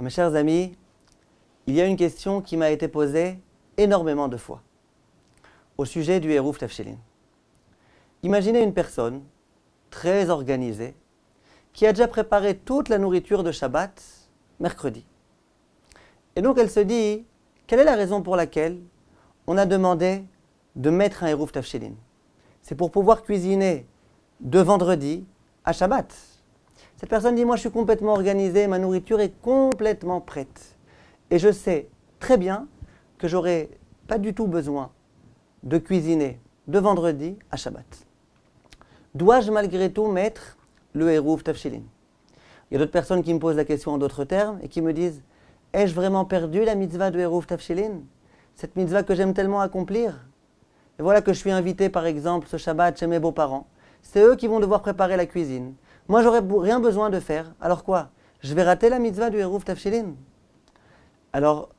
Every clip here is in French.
Alors, mes chers amis, il y a une question qui m'a été posée énormément de fois au sujet du Eruv Tafshilin. Imaginez une personne très organisée qui a déjà préparé toute la nourriture de Shabbat mercredi. Et donc elle se dit, quelle est la raison pour laquelle on a demandé de mettre un Eruv Tafshilin? C'est pour pouvoir cuisiner de vendredi à Shabbat. Cette personne dit, moi je suis complètement organisée, ma nourriture est complètement prête. Et je sais très bien que j'aurai pas du tout besoin de cuisiner de vendredi à Shabbat. Dois-je malgré tout mettre le Eruv Tafshilin? Il y a d'autres personnes qui me posent la question en d'autres termes et qui me disent, ai-je vraiment perdu la mitzvah de Eruv Tafshilin? Cette mitzvah que j'aime tellement accomplir? Et voilà que je suis invité par exemple ce Shabbat chez mes beaux-parents. C'est eux qui vont devoir préparer la cuisine. Moi j'aurais rien besoin de faire. Alors quoi? Je vais rater la mitzvah du Eruv Tafshilin? Alors,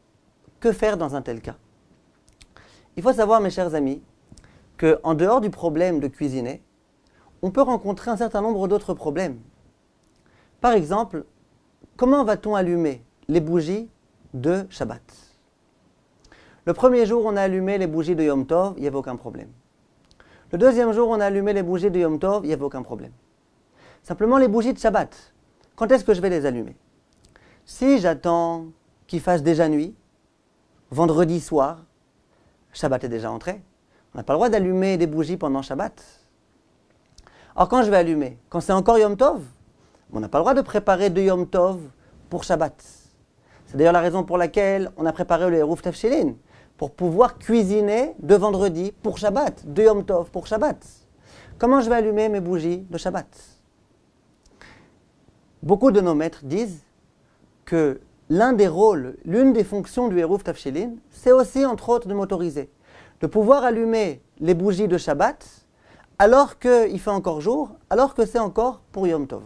que faire dans un tel cas? Il faut savoir, mes chers amis, qu'en dehors du problème de cuisiner, on peut rencontrer un certain nombre d'autres problèmes. Par exemple, comment va-t-on allumer les bougies de Shabbat? Le premier jour, on a allumé les bougies de Yom Tov, il n'y avait aucun problème. Le deuxième jour, on a allumé les bougies de Yom Tov, il n'y avait aucun problème. Simplement, les bougies de Shabbat, quand est-ce que je vais les allumer? Si j'attends qu'il fasse déjà nuit, vendredi soir, Shabbat est déjà entré, on n'a pas le droit d'allumer des bougies pendant Shabbat. Alors quand je vais allumer, quand c'est encore Yom Tov, on n'a pas le droit de préparer de Yom Tov pour Shabbat. C'est d'ailleurs la raison pour laquelle on a préparé le Eruv Tafshilin, pour pouvoir cuisiner de vendredi pour Shabbat, de Yom Tov pour Shabbat. Comment je vais allumer mes bougies de Shabbat? Beaucoup de nos maîtres disent que l'un des rôles, l'une des fonctions du Eruv Tafshilin, c'est aussi entre autres de m'autoriser, de pouvoir allumer les bougies de Shabbat alors qu'il fait encore jour, alors que c'est encore pour Yom Tov.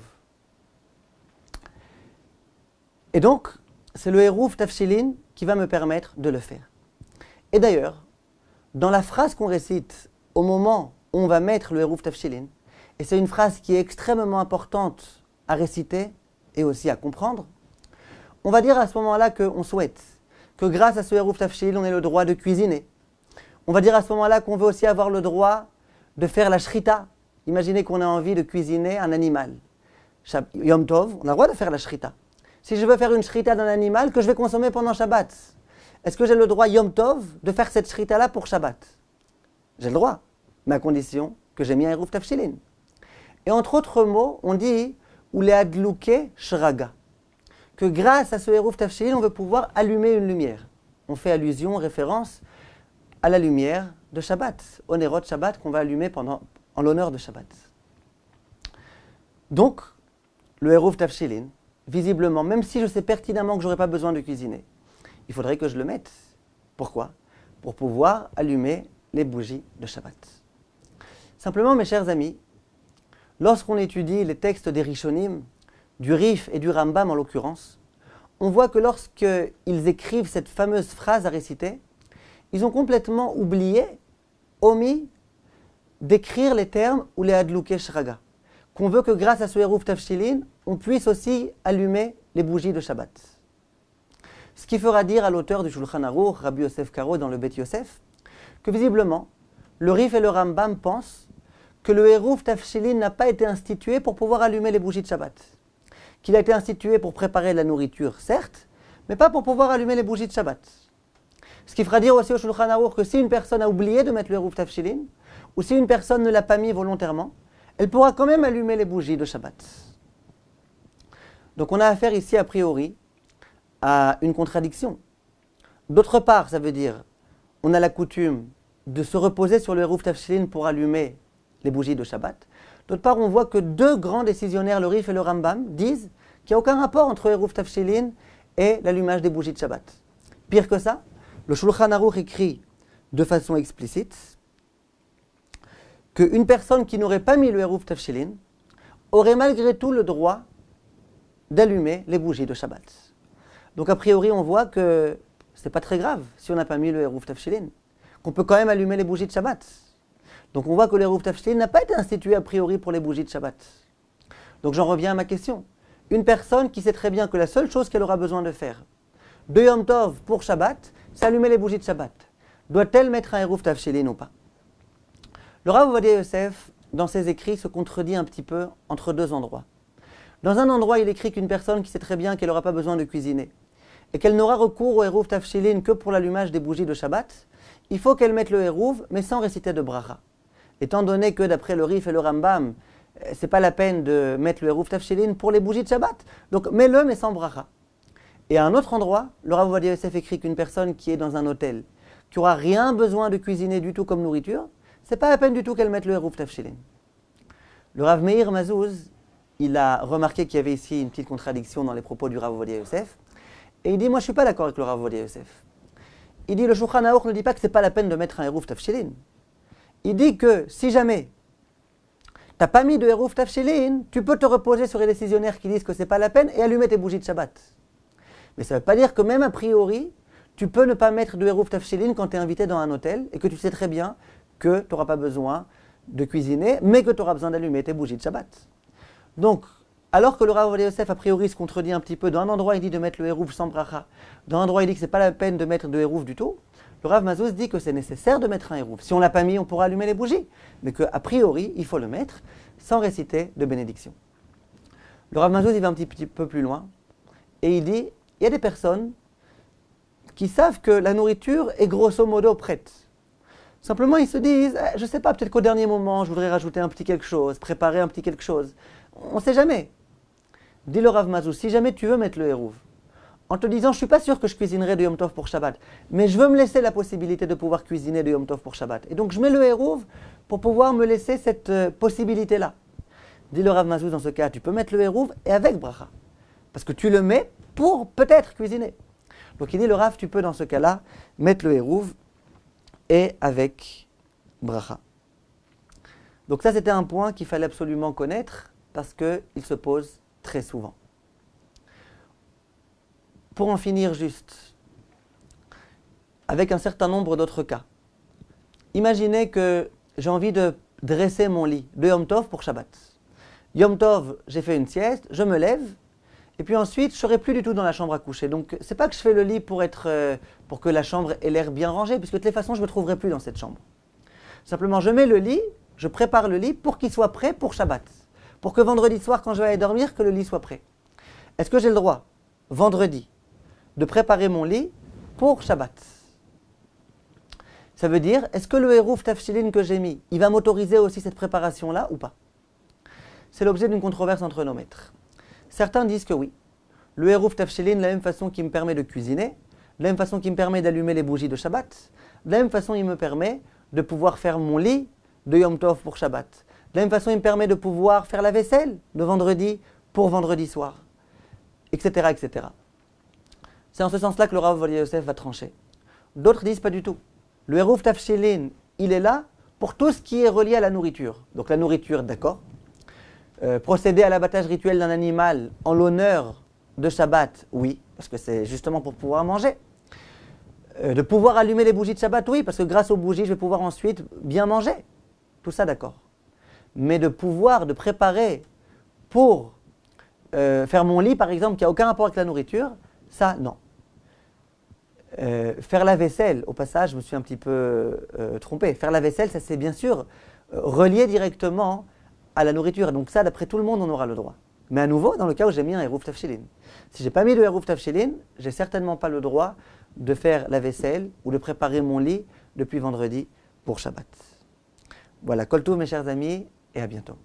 Et donc, c'est le Eruv Tafshilin qui va me permettre de le faire. Et d'ailleurs, dans la phrase qu'on récite au moment où on va mettre le Eruv Tafshilin, et c'est une phrase qui est extrêmement importante à réciter et aussi à comprendre, on va dire à ce moment-là qu'on souhaite que grâce à ce Eruv Tafshilin, on ait le droit de cuisiner. On va dire à ce moment-là qu'on veut aussi avoir le droit de faire la shrita. Imaginez qu'on a envie de cuisiner un animal. Yom Tov, on a le droit de faire la shrita. Si je veux faire une shrita d'un animal que je vais consommer pendant Shabbat, est-ce que j'ai le droit Yom Tov de faire cette shrita-là pour Shabbat? J'ai le droit, mais à condition que j'ai mis un Eruv Tafshilin. Et entre autres mots, on dit Uleadlouke shraga, que grâce à ce Eruv Tafshilin, on veut pouvoir allumer une lumière. On fait allusion, référence à la lumière de Shabbat, au Nerot Shabbat qu'on va allumer en l'honneur de Shabbat. Donc, le Eruv Tafshilin, visiblement, même si je sais pertinemment que je n'aurai pas besoin de cuisiner, il faudrait que je le mette. Pourquoi? Pour pouvoir allumer les bougies de Shabbat. Simplement, mes chers amis, lorsqu'on étudie les textes des Rishonim, du Rif et du Rambam en l'occurrence, on voit que lorsqu'ils écrivent cette fameuse phrase à réciter, ils ont complètement omis d'écrire les termes ou les adlouke shraga, qu'on veut que grâce à ce Eruv Tafshilin, on puisse aussi allumer les bougies de Shabbat. Ce qui fera dire à l'auteur du Shulchan Aruch, Rabbi Yosef Karo dans le Bet Yosef, que visiblement, le Rif et le Rambam pensent que le Eruv Tafshilin n'a pas été institué pour pouvoir allumer les bougies de Shabbat. Qu'il a été institué pour préparer la nourriture, certes, mais pas pour pouvoir allumer les bougies de Shabbat. Ce qui fera dire aussi au Shulchan Aruch que si une personne a oublié de mettre le Eruv Tafshilin, ou si une personne ne l'a pas mis volontairement, elle pourra quand même allumer les bougies de Shabbat. Donc on a affaire ici, a priori, à une contradiction. D'autre part, ça veut dire, on a la coutume de se reposer sur le Eruv Tafshilin pour allumer les bougies de Shabbat. D'autre part, on voit que deux grands décisionnaires, le Rif et le Rambam, disent qu'il n'y a aucun rapport entre Eruv Tafshilin et l'allumage des bougies de Shabbat. Pire que ça, le Shulchan Aruch écrit de façon explicite qu'une personne qui n'aurait pas mis le Eruv Tafshilin aurait malgré tout le droit d'allumer les bougies de Shabbat. Donc a priori, on voit que ce n'est pas très grave si on n'a pas mis le Eruv Tafshilin, qu'on peut quand même allumer les bougies de Shabbat. Donc on voit que le Eruv Tafshilin n'a pas été institué a priori pour les bougies de Shabbat. Donc j'en reviens à ma question. une personne qui sait très bien que la seule chose qu'elle aura besoin de faire de Yom Tov pour Shabbat, c'est allumer les bougies de Shabbat. Doit-elle mettre un Eruv Tafshilin ou pas? Le Rav Ovadia Yosef, dans ses écrits, se contredit un petit peu entre deux endroits. Dans un endroit, il écrit qu'une personne qui sait très bien qu'elle n'aura pas besoin de cuisiner et qu'elle n'aura recours au Eruv Tafshilin que pour l'allumage des bougies de Shabbat, il faut qu'elle mette le Eruv, mais sans réciter de bracha. Étant donné que d'après le Rif et le Rambam, c'est pas la peine de mettre le Eruv Tafshilin pour les bougies de Shabbat. Donc mets-le, mais sans bracha. Et à un autre endroit, le Rav Ovadia Yosef écrit qu'une personne qui est dans un hôtel, qui n'aura rien besoin de cuisiner du tout comme nourriture, c'est pas la peine du tout qu'elle mette le Eruv Tafshilin. Le Rav Meir Mazouz, il a remarqué qu'il y avait ici une petite contradiction dans les propos du Rav Ovadia Yosef, et il dit, moi je ne suis pas d'accord avec le Rav Ovadia Yosef. Il dit, le Shulchan Aruch ne dit pas que c'est pas la peine de mettre un Eruv Tafshilin. Il dit que si jamais tu n'as pas mis de Eruv Tafshilin, tu peux te reposer sur les décisionnaires qui disent que c'est pas la peine et allumer tes bougies de Shabbat. Mais ça ne veut pas dire que même a priori, tu peux ne pas mettre de Eruv Tafshilin quand tu es invité dans un hôtel et que tu sais très bien que tu n'auras pas besoin de cuisiner, mais que tu auras besoin d'allumer tes bougies de Shabbat. Donc, alors que le Rav Ovadia Yosef, a priori, se contredit un petit peu, dans un endroit il dit de mettre le Eruv sans bracha, dans un endroit il dit que ce n'est pas la peine de mettre de Eruv du tout, le Rav Mazouz dit que c'est nécessaire de mettre un Eruv. Si on ne l'a pas mis, on pourra allumer les bougies, mais qu'a priori, il faut le mettre sans réciter de bénédiction. Le Rav Mazouz, il va un petit peu plus loin, et il dit, il y a des personnes qui savent que la nourriture est grosso modo prête. Simplement, ils se disent, je ne sais pas, peut-être qu'au dernier moment, je voudrais rajouter un petit quelque chose, préparer un petit quelque chose. On ne sait jamais. Dit le Rav Mazouz, si jamais tu veux mettre le Eruv, en te disant, je ne suis pas sûr que je cuisinerai de Yom Tov pour Shabbat, mais je veux me laisser la possibilité de pouvoir cuisiner de Yom Tov pour Shabbat. Et donc, je mets le Eruv pour pouvoir me laisser cette possibilité-là. Dit le Rav Mazouz, dans ce cas, tu peux mettre le Eruv et avec bracha. Parce que tu le mets pour peut-être cuisiner. Donc il dit le Rav, tu peux dans ce cas-là mettre le Eruv et avec bracha. Donc ça c'était un point qu'il fallait absolument connaître parce qu'il se pose très souvent. Pour en finir juste, avec un certain nombre d'autres cas. Imaginez que j'ai envie de dresser mon lit de Yom Tov pour Shabbat. Yom Tov, j'ai fait une sieste, je me lève, et puis ensuite, je ne serai plus du tout dans la chambre à coucher. Donc, ce n'est pas que je fais le lit pour que la chambre ait l'air bien rangée, puisque de toutes les façons, je ne me trouverai plus dans cette chambre. Simplement, je mets le lit, je prépare le lit pour qu'il soit prêt pour Shabbat. Pour que vendredi soir, quand je vais aller dormir, que le lit soit prêt. Est-ce que j'ai le droit, vendredi, de préparer mon lit pour Shabbat? Ça veut dire, est-ce que le Eruv Tafshilin que j'ai mis, il va m'autoriser aussi cette préparation-là ou pas? C'est l'objet d'une controverse entre nos maîtres. Certains disent que oui. Le Eruv Tafshilin, de la même façon qu'il me permet de cuisiner, de la même façon qu'il me permet d'allumer les bougies de Shabbat, de la même façon il me permet de pouvoir faire mon lit de Yom Tov pour Shabbat. De la même façon il me permet de pouvoir faire la vaisselle de vendredi pour vendredi soir, etc. etc. C'est en ce sens-là que le Rav Ovadia Yosef va trancher. D'autres disent pas du tout. Le Eruv Tafshilin, il est là pour tout ce qui est relié à la nourriture. Donc la nourriture, d'accord. Procéder à l'abattage rituel d'un animal en l'honneur de Shabbat, oui, parce que c'est justement pour pouvoir manger. De pouvoir allumer les bougies de Shabbat, oui, parce que grâce aux bougies, je vais pouvoir ensuite bien manger. Tout ça, d'accord. Mais de préparer pour faire mon lit, par exemple, qui n'a aucun rapport avec la nourriture, ça, non. Faire la vaisselle, au passage, je me suis un petit peu trompé. Faire la vaisselle, ça c'est bien sûr relié directement à la nourriture. Donc ça, d'après tout le monde, on aura le droit. Mais à nouveau, dans le cas où j'ai mis un Eruv Tafshilin. Si je n'ai pas mis de Eruv Tafshilin, je n'ai certainement pas le droit de faire la vaisselle ou de préparer mon lit depuis vendredi pour Shabbat. Voilà, Kol Tov mes chers amis, et à bientôt.